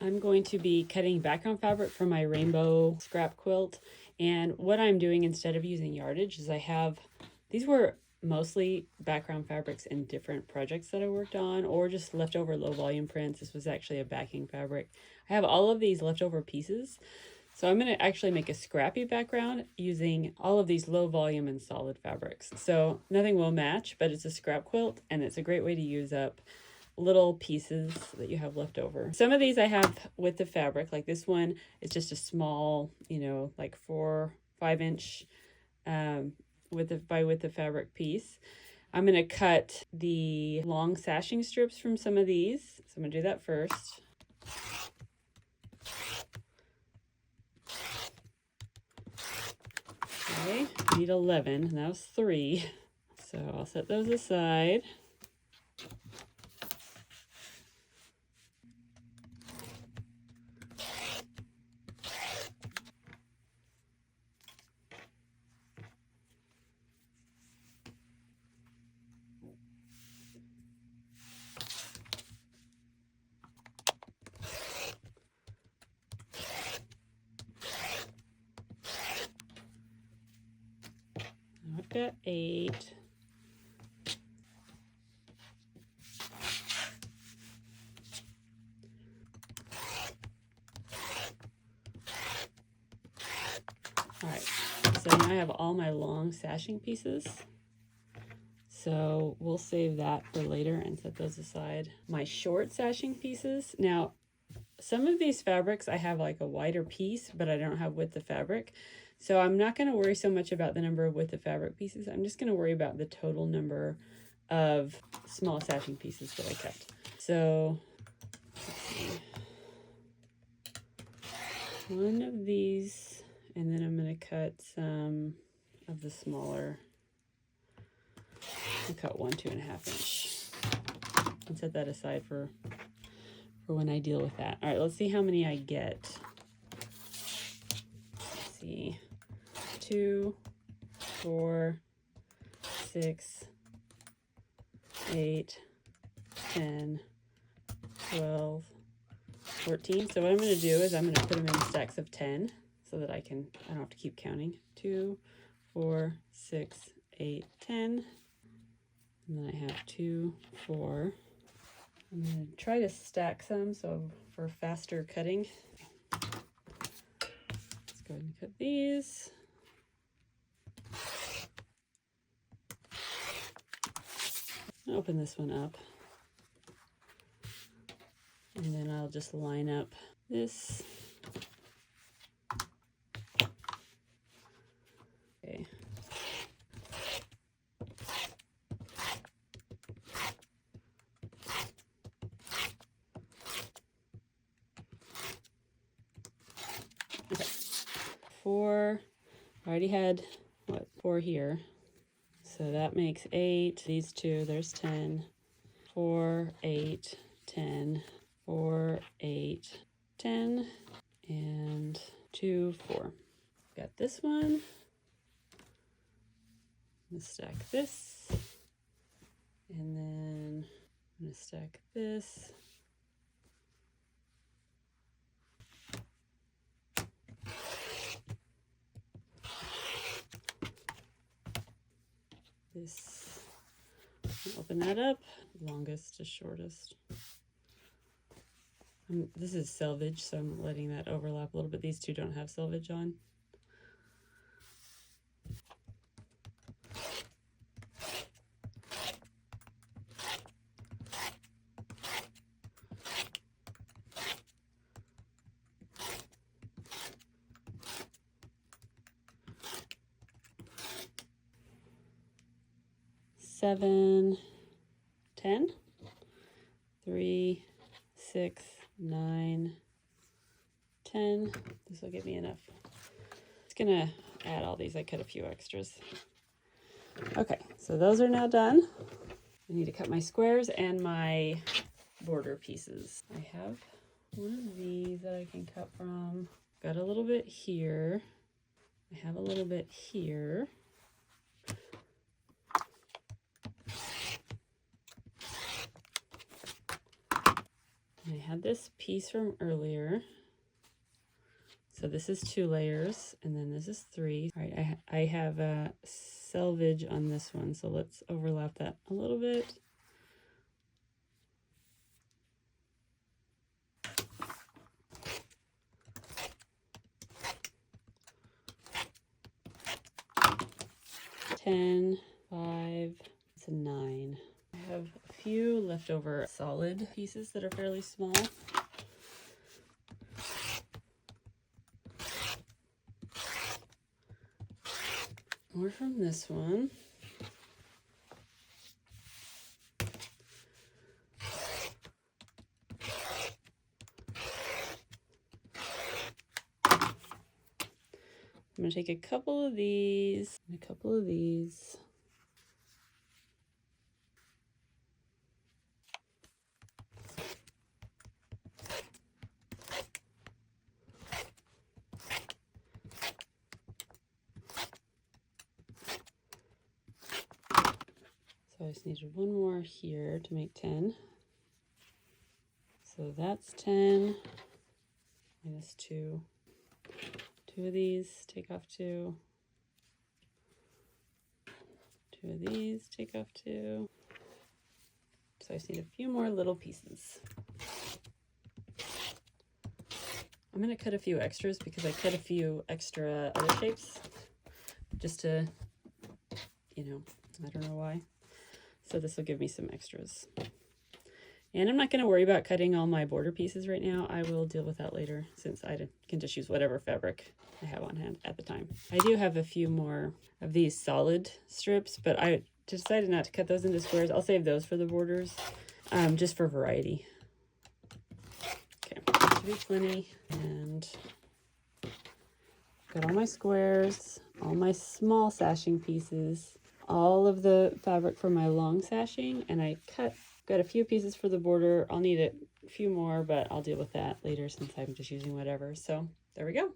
I'm going to be cutting background fabric for my rainbow scrap quilt. And what I'm doing instead of using yardage is I have, these were mostly background fabrics in different projects that I worked on, or just leftover low volume prints. This was actually a backing fabric. I have all of these leftover pieces. So I'm going to actually make a scrappy background using all of these low volume and solid fabrics. So nothing will match, but it's a scrap quilt and it's a great way to use up little pieces that you have left over. Some of these I have with the fabric, like this one is just a small, you know, like 4-5 inch with the fabric piece. I'm going to cut the long sashing strips from some of these. So I'm going to do that first. Okay, I need 11, and that was 3. So I'll set those aside. I've got 8. All right, so now I have all my long sashing pieces. So we'll save that for later and set those aside. My short sashing pieces. Now, some of these fabrics I have like a wider piece, but I don't have width of fabric. So I'm not going to worry so much about the number of width of fabric pieces. I'm just going to worry about the total number of small sashing pieces that I cut. So let's see. One of these, and then I'm going to cut some of the smaller. I'll cut 1 2.5 inch and set that aside for when I deal with that. All right, let's see how many I get. Let's see. 2, 4, 6, 8, 10, 12, 14. So what I'm going to do is I'm going to put them in stacks of 10 so that I don't have to keep counting. 2, 4, 6, 8, 10. And then I have 2, 4. I'm going to try to stack some so for faster cutting. Let's go ahead and cut these. I'll open this one up. And then I'll just line up this. Okay. Okay. 4. I already had, 4 here. So that makes 8. These 2, there's 10. 4, 8, 10. 4, 8, 10, and 2, 4. Got this one. I'm going to stack this, and then I'm going to stack this. This, open that up, longest to shortest. This is selvage, so I'm letting that overlap a little bit. These 2 don't have selvage on. Seven, 10, 3, 6, 9, 10. This will give me enough. It's gonna add all these. I cut a few extras. Okay, so those are now done. I need to cut my squares and my border pieces. I have one of these that I can cut from. Got a little bit here. I have a little bit here. I had this piece from earlier. So this is 2 layers, and then this is 3. All right, I have a selvage on this one, so let's overlap that a little bit. $10, $5, it's a $9. I have a few leftover solid pieces that are fairly small. More from this one. I'm going to take a couple of these and a couple of these. So I just needed one more here to make 10. So that's 10 minus 2. 2 of these, take off 2. 2 of these, take off 2. So I just need a few more little pieces. I'm going to cut a few extras because I cut a few extra other shapes just to, you know, I don't know why. So this will give me some extras. And I'm not going to worry about cutting all my border pieces right now. I will deal with that later since I can just use whatever fabric I have on hand at the time. I do have a few more of these solid strips, but I decided not to cut those into squares. I'll save those for the borders, just for variety. Okay, that should be plenty. And got all my squares, all my small sashing pieces, all of the fabric for my long sashing, and I got a few pieces for the border. I'll need a few more, but I'll deal with that later since I'm just using whatever. So there we go.